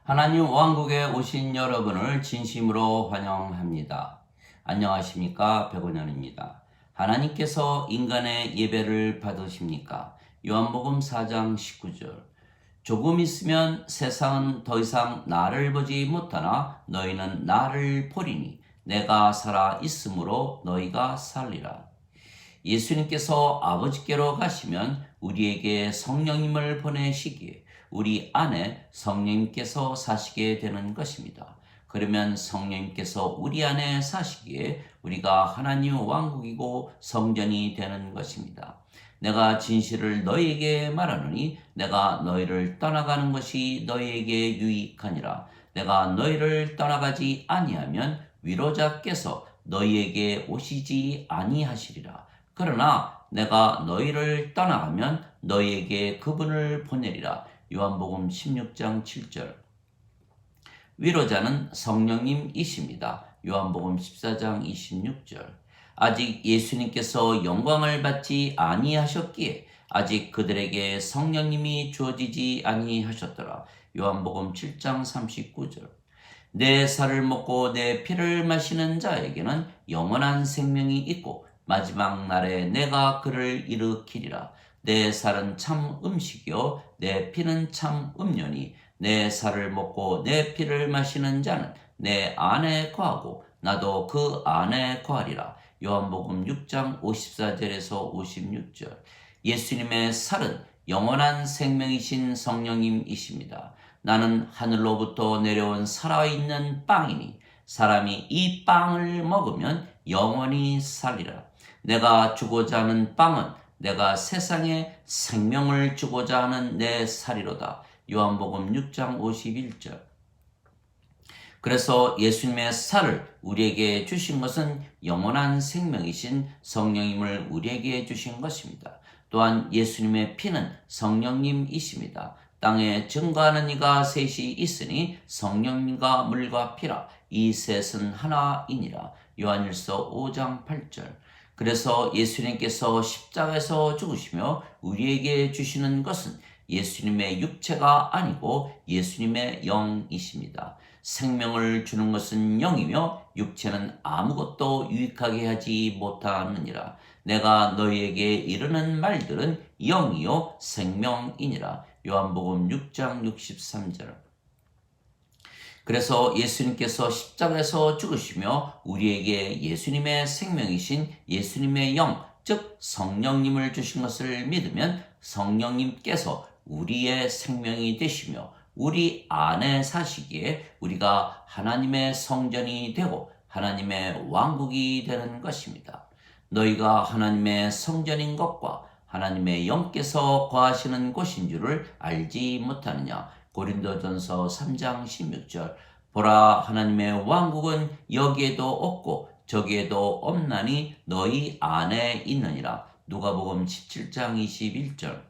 하나님 왕국에 오신 여러분을 진심으로 환영합니다. 안녕하십니까? 백원현입니다. 하나님께서 인간의 예배를 받으십니까? 요한복음 4장 19절. 조금 있으면 세상은 더 이상 나를 보지 못하나 너희는 나를 보리니 내가 살아 있으므로 너희가 살리라. 예수님께서 아버지께로 가시면 우리에게 성령님을 보내시기에 우리 안에 성령님께서 사시게 되는 것입니다. 그러면 성령님께서 우리 안에 사시기에 우리가 하나님의 왕국이고 성전이 되는 것입니다. 내가 진실을 너희에게 말하노니 내가 너희를 떠나가는 것이 너희에게 유익하니라. 내가 너희를 떠나가지 아니하면 위로자께서 너희에게 오시지 아니하시리라. 그러나 내가 너희를 떠나가면 너희에게 그분을 보내리라. 요한복음 16장 7절. 위로자는 성령님이십니다. 요한복음 14장 26절. 아직 예수님께서 영광을 받지 아니하셨기에 아직 그들에게 성령님이 주어지지 아니하셨더라. 요한복음 7장 39절. 내 살을 먹고 내 피를 마시는 자에게는 영원한 생명이 있고 마지막 날에 내가 그를 일으키리라. 내 살은 참 음식이요 내 피는 참 음료니 내 살을 먹고 내 피를 마시는 자는 내 안에 거하고 나도 그 안에 거하리라. 요한복음 6장 54절에서 56절. 예수님의 살은 영원한 생명이신 성령님이십니다. 나는 하늘로부터 내려온 살아있는 빵이니 사람이 이 빵을 먹으면 영원히 살리라. 내가 주고자 하는 빵은 내가 세상에 생명을 주고자 하는 내 살이로다. 요한복음 6장 51절. 그래서 예수님의 살을 우리에게 주신 것은 영원한 생명이신 성령님을 우리에게 주신 것입니다. 또한 예수님의 피는 성령님이십니다. 땅에 증거하는 이가 셋이 있으니 성령님과 물과 피라. 이 셋은 하나이니라. 요한일서 5장 8절. 그래서 예수님께서 십자가에서 죽으시며 우리에게 주시는 것은 예수님의 육체가 아니고 예수님의 영이십니다. 생명을 주는 것은 영이며 육체는 아무것도 유익하게 하지 못하느니라. 내가 너희에게 이르는 말들은 영이요 생명이니라. 요한복음 6장 63절. 그래서 예수님께서 십자가에서 죽으시며 우리에게 예수님의 생명이신 예수님의 영, 즉 성령님을 주신 것을 믿으면 성령님께서 우리의 생명이 되시며 우리 안에 사시기에 우리가 하나님의 성전이 되고 하나님의 왕국이 되는 것입니다. 너희가 하나님의 성전인 것과 하나님의 영께서 거하시는 곳인 줄을 알지 못하느냐. 고린도전서 3장 16절. 보라, 하나님의 왕국은 여기에도 없고 저기에도 없나니 너희 안에 있느니라. 누가복음 17장 21절.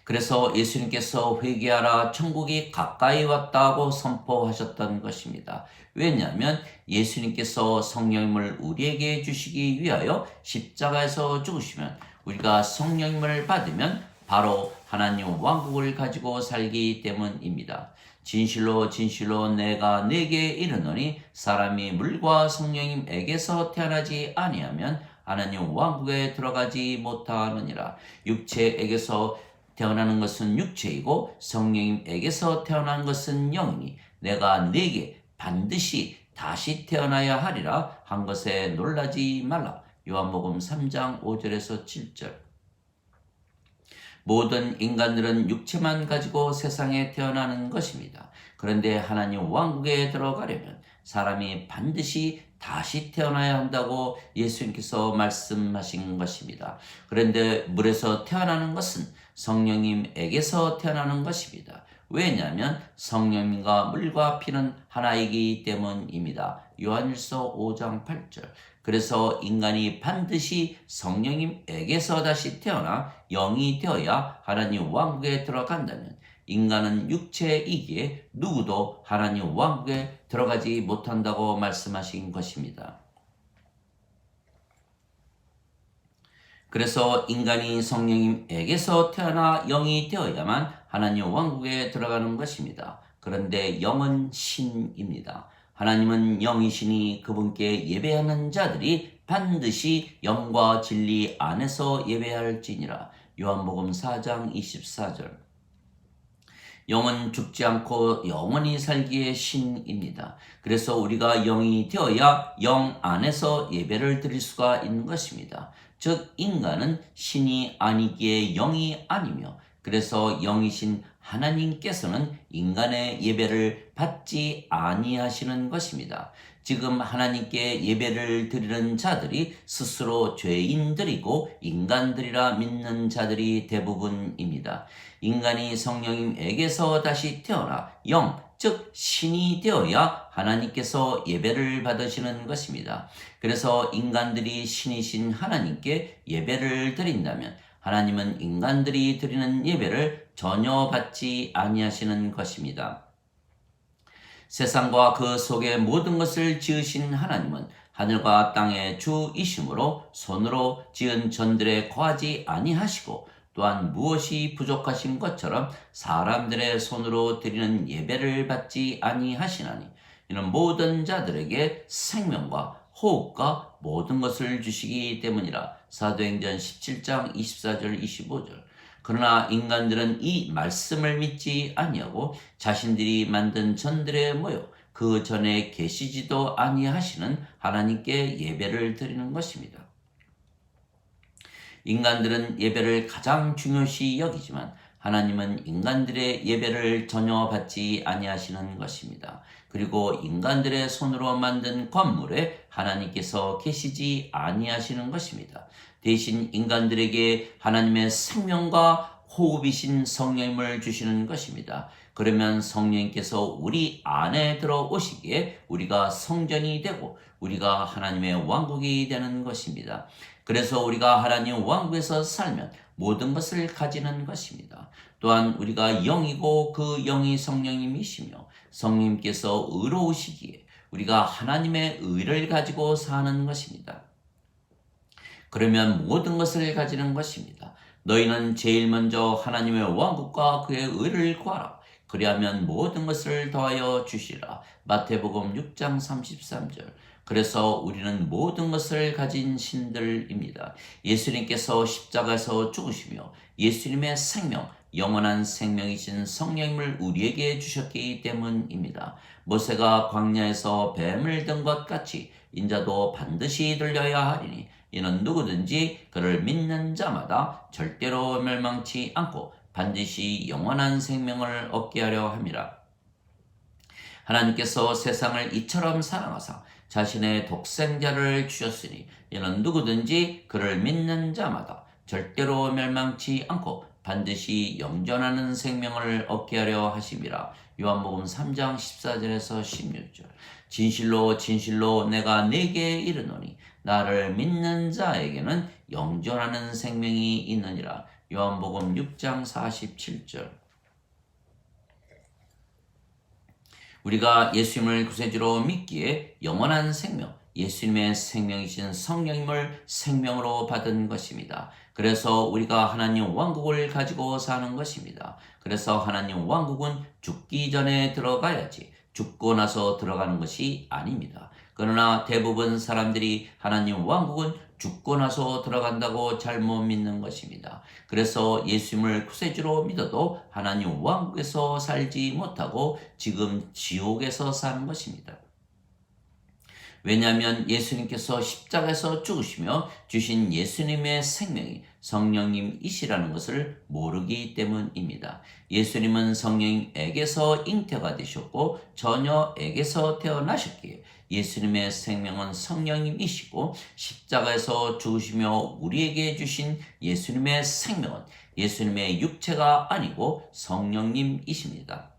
그래서 예수님께서 회개하라 천국이 가까이 왔다고 선포하셨던 것입니다. 왜냐하면 예수님께서 성령님을 우리에게 주시기 위하여 십자가에서 죽으시면 우리가 성령님을 받으면 바로 하나님 왕국을 가지고 살기 때문입니다. 진실로 진실로 내가 네게 이르노니 사람이 물과 성령님에게서 태어나지 아니하면 하나님 왕국에 들어가지 못하느니라. 육체에게서 태어나는 것은 육체이고 성령님에게서 태어난 것은 영이니 내가 네게 반드시 다시 태어나야 하리라 한 것에 놀라지 말라. 요한복음 3장 5절에서 7절. 모든 인간들은 육체만 가지고 세상에 태어나는 것입니다. 그런데 하나님 왕국에 들어가려면 사람이 반드시 다시 태어나야 한다고 예수님께서 말씀하신 것입니다. 그런데 물에서 태어나는 것은 성령님에게서 태어나는 것입니다. 왜냐하면 성령님과 물과 피는 하나이기 때문입니다. 요한일서 5장 8절. 그래서 인간이 반드시 성령님에게서 다시 태어나 영이 되어야 하나님 왕국에 들어간다면 인간은 육체이기에 누구도 하나님 왕국에 들어가지 못한다고 말씀하신 것입니다. 그래서 인간이 성령님에게서 태어나 영이 되어야만 하나님 왕국에 들어가는 것입니다. 그런데 영은 신입니다. 하나님은 영이시니 그분께 예배하는 자들이 반드시 영과 진리 안에서 예배할지니라. 요한복음 4장 24절. 영은 죽지 않고 영원히 살기의 신입니다. 그래서 우리가 영이 되어야 영 안에서 예배를 드릴 수가 있는 것입니다. 즉 인간은 신이 아니기에 영이 아니며, 그래서 영이신 하나님께서는 인간의 예배를 받지 아니하시는 것입니다. 지금 하나님께 예배를 드리는 자들이 스스로 죄인들이고 인간들이라 믿는 자들이 대부분입니다. 인간이 성령님에게서 다시 태어나 영, 즉 신이 되어야 하나님께서 예배를 받으시는 것입니다. 그래서 인간들이 신이신 하나님께 예배를 드린다면 하나님은 인간들이 드리는 예배를 전혀 받지 아니하시는 것입니다. 세상과 그 속의 모든 것을 지으신 하나님은 하늘과 땅의 주이심으로 손으로 지은 전들에 거하지 아니하시고, 또한 무엇이 부족하신 것처럼 사람들의 손으로 드리는 예배를 받지 아니하시나니, 이는 모든 자들에게 생명과 호흡과 모든 것을 주시기 때문이라. 사도행전 17장 24절 25절. 그러나 인간들은 이 말씀을 믿지 아니하고 자신들이 만든 전들에 모여 그 전에 계시지도 아니하시는 하나님께 예배를 드리는 것입니다. 인간들은 예배를 가장 중요시 여기지만 하나님은 인간들의 예배를 전혀 받지 아니하시는 것입니다. 그리고 인간들의 손으로 만든 건물에 하나님께서 계시지 아니하시는 것입니다. 대신 인간들에게 하나님의 생명과 호흡이신 성령님을 주시는 것입니다. 그러면 성령님께서 우리 안에 들어오시기에 우리가 성전이 되고 우리가 하나님의 왕국이 되는 것입니다. 그래서 우리가 하나님 왕국에서 살면 모든 것을 가지는 것입니다. 또한 우리가 영이고 그 영이 성령님이시며 성령님께서 의로우시기에 우리가 하나님의 의를 가지고 사는 것입니다. 그러면 모든 것을 가지는 것입니다. 너희는 제일 먼저 하나님의 왕국과 그의 의를 구하라. 그리하면 모든 것을 더하여 주시라. 마태복음 6장 33절. 그래서 우리는 모든 것을 가진 신들입니다. 예수님께서 십자가에서 죽으시며 예수님의 생명, 영원한 생명이신 성령님을 우리에게 주셨기 때문입니다. 모세가 광야에서 뱀을 든 것 같이 인자도 반드시 들려야 하리니, 이는 누구든지 그를 믿는 자마다 절대로 멸망치 않고 반드시 영원한 생명을 얻게 하려 함이라. 하나님께서 세상을 이처럼 사랑하사 자신의 독생자를 주셨으니, 이는 누구든지 그를 믿는 자마다 절대로 멸망치 않고 반드시 영존하는 생명을 얻게 하려 하심이라. 요한복음 3장 14절에서 16절. 진실로 진실로 내가 네게 이르노니 나를 믿는 자에게는 영존하는 생명이 있느니라. 요한복음 6장 47절. 우리가 예수님을 구세주로 믿기에 영원한 생명, 예수님의 생명이신 성령님을 생명으로 받은 것입니다. 그래서 우리가 하나님 왕국을 가지고 사는 것입니다. 그래서 하나님 왕국은 죽기 전에 들어가야지 죽고 나서 들어가는 것이 아닙니다. 그러나 대부분 사람들이 하나님 왕국은 죽고 나서 들어간다고 잘못 믿는 것입니다. 그래서 예수님을 구세주로 믿어도 하나님 왕국에서 살지 못하고 지금 지옥에서 사는 것입니다. 왜냐하면 예수님께서 십자가에서 죽으시며 주신 예수님의 생명이 성령님이시라는 것을 모르기 때문입니다. 예수님은 성령님에게서 잉태가 되셨고 처녀에게서 태어나셨기에 예수님의 생명은 성령님이시고, 십자가에서 죽으시며 우리에게 주신 예수님의 생명은 예수님의 육체가 아니고 성령님이십니다.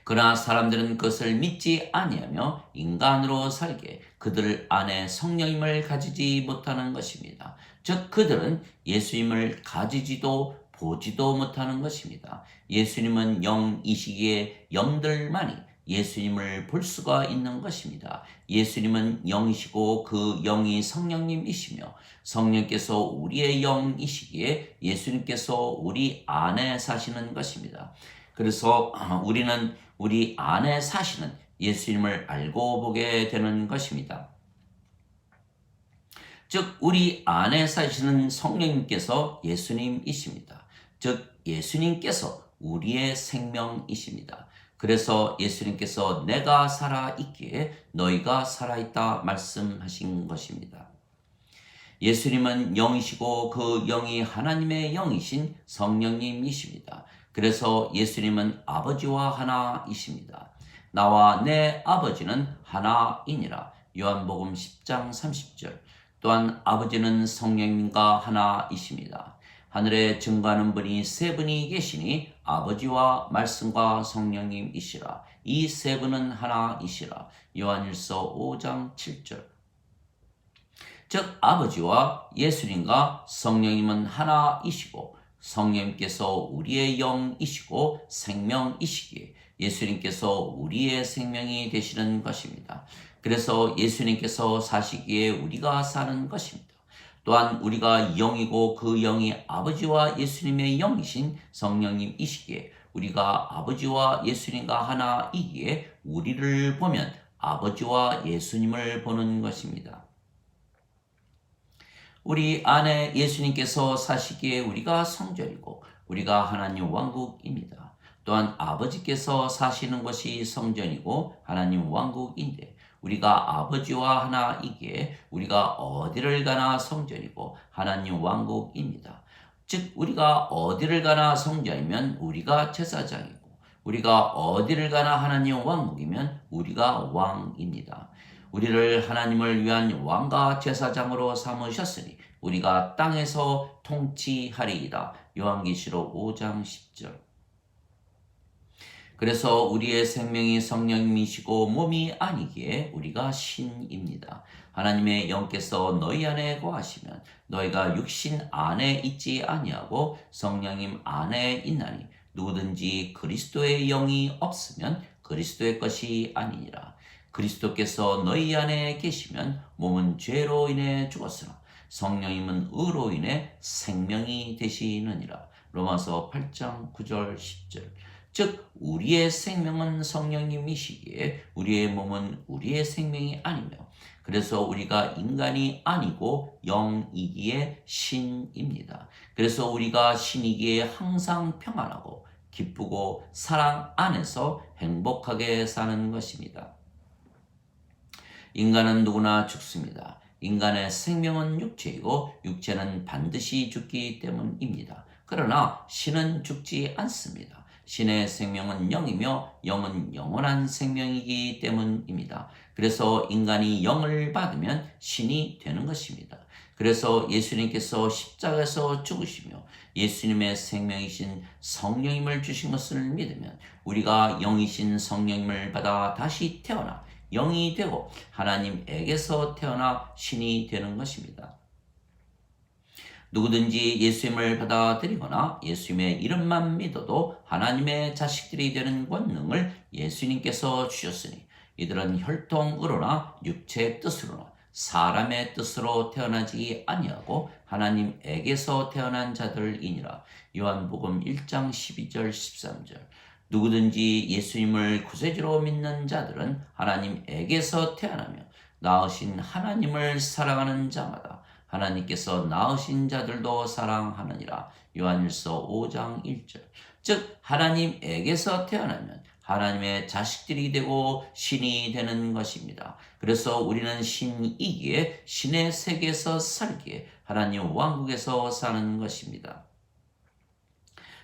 그러나 사람들은 그것을 믿지 아니하며 인간으로 살게 그들 안에 성령님을 가지지 못하는 것입니다. 즉 그들은 예수님을 가지지도 보지도 못하는 것입니다. 예수님은 영이시기에 영들만이 예수님을 볼 수가 있는 것입니다. 예수님은 영이시고 그 영이 성령님이시며 성령께서 우리의 영이시기에 예수님께서 우리 안에 사시는 것입니다. 그래서 우리는 우리 안에 사시는 예수님을 알고 보게 되는 것입니다. 즉 우리 안에 사시는 성령님께서 예수님이십니다. 즉 예수님께서 우리의 생명이십니다. 그래서 예수님께서 내가 살아있기에 너희가 살아있다 말씀하신 것입니다. 예수님은 영이시고 그 영이 하나님의 영이신 성령님이십니다. 그래서 예수님은 아버지와 하나이십니다. 나와 내 아버지는 하나이니라. 요한복음 10장 30절. 또한 아버지는 성령님과 하나이십니다. 하늘에 증거하는 분이 세 분이 계시니 아버지와 말씀과 성령님이시라. 이 세 분은 하나이시라. 요한일서 5장 7절. 즉 아버지와 예수님과 성령님은 하나이시고 성령님께서 우리의 영이시고 생명이시기에 예수님께서 우리의 생명이 되시는 것입니다. 그래서 예수님께서 사시기에 우리가 사는 것입니다. 또한 우리가 영이고 그 영이 아버지와 예수님의 영이신 성령님이시기에 우리가 아버지와 예수님과 하나이기에 우리를 보면 아버지와 예수님을 보는 것입니다. 우리 안에 예수님께서 사시기에 우리가 성전이고 우리가 하나님 왕국입니다. 또한 아버지께서 사시는 것이 성전이고 하나님 왕국인데 우리가 아버지와 하나이기에 우리가 어디를 가나 성전이고 하나님 왕국입니다. 즉 우리가 어디를 가나 성전이면 우리가 제사장이고 우리가 어디를 가나 하나님 왕국이면 우리가 왕입니다. 우리를 하나님을 위한 왕과 제사장으로 삼으셨으니 우리가 땅에서 통치하리이다. 요한계시록 5장 10절. 그래서 우리의 생명이 성령님이시고 몸이 아니기에 우리가 신입니다. 하나님의 영께서 너희 안에 거하시면 너희가 육신 안에 있지 아니하고 성령님 안에 있나니 누구든지 그리스도의 영이 없으면 그리스도의 것이 아니니라. 그리스도께서 너희 안에 계시면 몸은 죄로 인해 죽었으나 성령님은 의로 인해 생명이 되시느니라. 로마서 8장 9절 10절. 즉 우리의 생명은 성령님이시기에 우리의 몸은 우리의 생명이 아니며 그래서 우리가 인간이 아니고 영이기에 신입니다. 그래서 우리가 신이기에 항상 평안하고 기쁘고 사랑 안에서 행복하게 사는 것입니다. 인간은 누구나 죽습니다. 인간의 생명은 육체이고 육체는 반드시 죽기 때문입니다. 그러나 신은 죽지 않습니다. 신의 생명은 영이며 영은 영원한 생명이기 때문입니다. 그래서 인간이 영을 받으면 신이 되는 것입니다. 그래서 예수님께서 십자가에서 죽으시며 예수님의 생명이신 성령님을 주신 것을 믿으면 우리가 영이신 성령님을 받아 다시 태어나 영이 되고 하나님에게서 태어나 신이 되는 것입니다. 누구든지 예수님을 받아들이거나 예수님의 이름만 믿어도 하나님의 자식들이 되는 권능을 예수님께서 주셨으니 이들은 혈통으로나 육체의 뜻으로나 사람의 뜻으로 태어나지 아니하고 하나님에게서 태어난 자들이니라. 요한복음 1장 12절 13절. 누구든지 예수님을 구세주로 믿는 자들은 하나님에게서 태어나며 낳으신 하나님을 사랑하는 자마다 하나님께서 낳으신 자들도 사랑하느니라. 요한일서 5장 1절. 즉 하나님에게서 태어나면 하나님의 자식들이 되고 신이 되는 것입니다. 그래서 우리는 신이기에 신의 세계에서 살기에 하나님 왕국에서 사는 것입니다.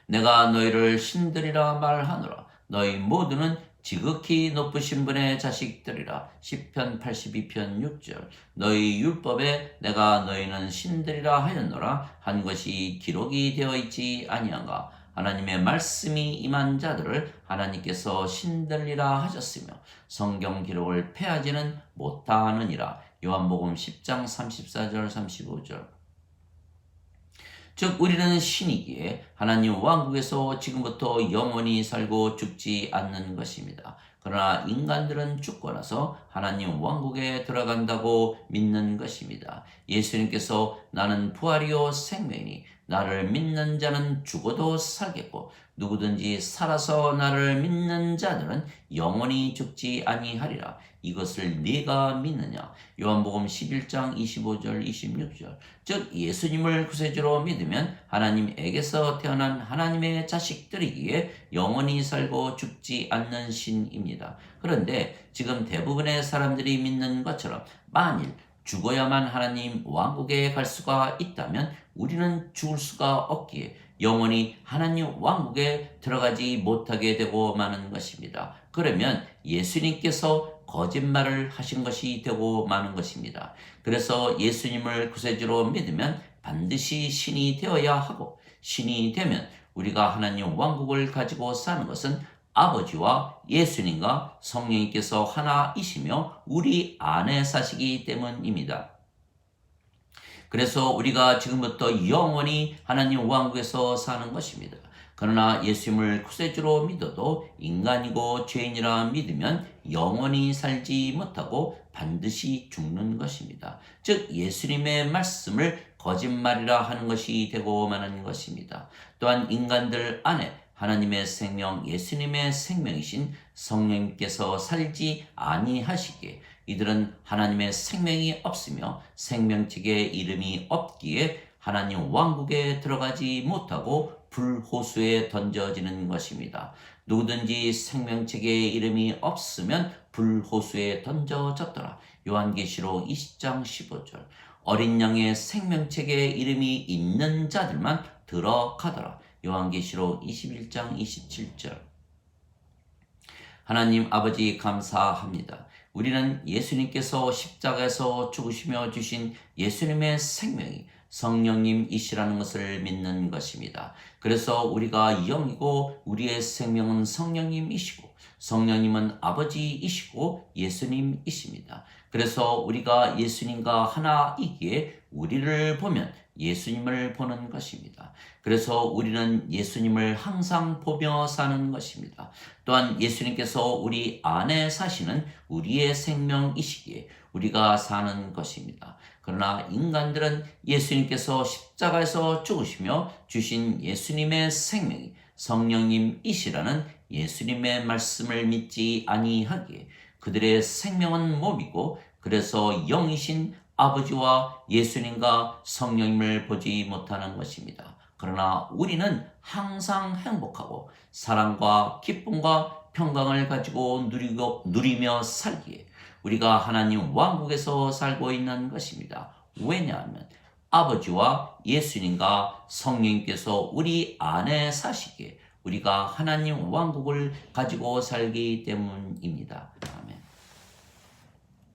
내가 너희를 신들이라 말하노라. 너희 모두는 지극히 높으신 분의 자식들이라. 시편 82편 6절. 너희 율법에 내가 너희는 신들이라 하였노라 한 것이 기록이 되어 있지 아니한가. 하나님의 말씀이 임한 자들을 하나님께서 신들이라 하셨으며 성경 기록을 폐하지는 못하느니라. 요한복음 10장 34절 35절. 즉 우리는 신이기에 하나님 왕국에서 지금부터 영원히 살고 죽지 않는 것입니다. 그러나 인간들은 죽고 나서 하나님 왕국에 들어간다고 믿는 것입니다. 예수님께서 나는 부활이요 생명이니 나를 믿는 자는 죽어도 살겠고 누구든지 살아서 나를 믿는 자들은 영원히 죽지 아니하리라. 이것을 네가 믿느냐? 요한복음 11장 25절 26절. 즉 예수님을 구세주로 믿으면 하나님에게서 태어난 하나님의 자식들이기에 영원히 살고 죽지 않는 신입니다. 그런데 지금 대부분의 사람들이 믿는 것처럼 만일 죽어야만 하나님 왕국에 갈 수가 있다면 우리는 죽을 수가 없기에 영원히 하나님 왕국에 들어가지 못하게 되고 마는 것입니다. 그러면 예수님께서 거짓말을 하신 것이 되고 마는 것입니다. 그래서 예수님을 구세주로 믿으면 반드시 신이 되어야 하고, 신이 되면 우리가 하나님 왕국을 가지고 사는 것은 아버지와 예수님과 성령님께서 하나이시며 우리 안에 사시기 때문입니다. 그래서 우리가 지금부터 영원히 하나님 왕국에서 사는 것입니다. 그러나 예수님을 구세주로 믿어도 인간이고 죄인이라 믿으면 영원히 살지 못하고 반드시 죽는 것입니다. 즉 예수님의 말씀을 거짓말이라 하는 것이 되고 마는 것입니다. 또한 인간들 안에 하나님의 생명, 예수님의 생명이신 성령님께서 살지 아니하시기에 이들은 하나님의 생명이 없으며 생명책에 이름이 없기에 하나님 왕국에 들어가지 못하고 불호수에 던져지는 것입니다. 누구든지 생명책에 이름이 없으면 불호수에 던져졌더라. 요한계시록 20장 15절. 어린 양의 생명책에 이름이 있는 자들만 들어가더라. 요한계시록 21장 27절. 하나님 아버지 감사합니다. 우리는 예수님께서 십자가에서 죽으시며 주신 예수님의 생명이 성령님이시라는 것을 믿는 것입니다. 그래서 우리가 영이고 우리의 생명은 성령님이시고 성령님은 아버지이시고 예수님이십니다. 그래서 우리가 예수님과 하나이기에 우리를 보면 예수님을 보는 것입니다. 그래서 우리는 예수님을 항상 보며 사는 것입니다. 또한 예수님께서 우리 안에 사시는 우리의 생명이시기에 우리가 사는 것입니다. 그러나 인간들은 예수님께서 십자가에서 죽으시며 주신 예수님의 생명이 성령님이시라는 예수님의 말씀을 믿지 아니하기에 그들의 생명은 몸이고 그래서 영이신 아버지와 예수님과 성령님을 보지 못하는 것입니다. 그러나 우리는 항상 행복하고 사랑과 기쁨과 평강을 가지고 누리며 살기에 우리가 하나님 왕국에서 살고 있는 것입니다. 왜냐하면 아버지와 예수님과 성령님께서 우리 안에 사시기에 우리가 하나님 왕국을 가지고 살기 때문입니다.